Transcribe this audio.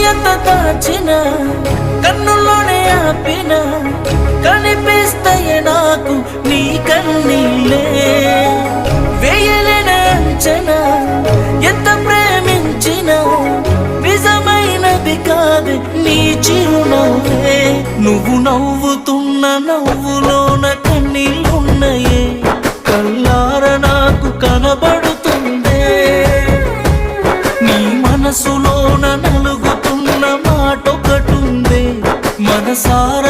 ఎంత దాచిన కన్నుల్లోనే ఆపిన కనిపిస్తాయి నాకు నీ కన్నీళ్ళే వేయలేని అంచనా ఎంత ప్రేమించిన నిజమైనది కాదు నీ చిరునవ్వే నువ్వు నవ్వుతున్న నవ్వులోన కన్నీళ్ళున్నాయే కల్లార నాకు కనబడుతుందే నీ మనసులోన నలుగుతున్న మాటొకటుందే మనసార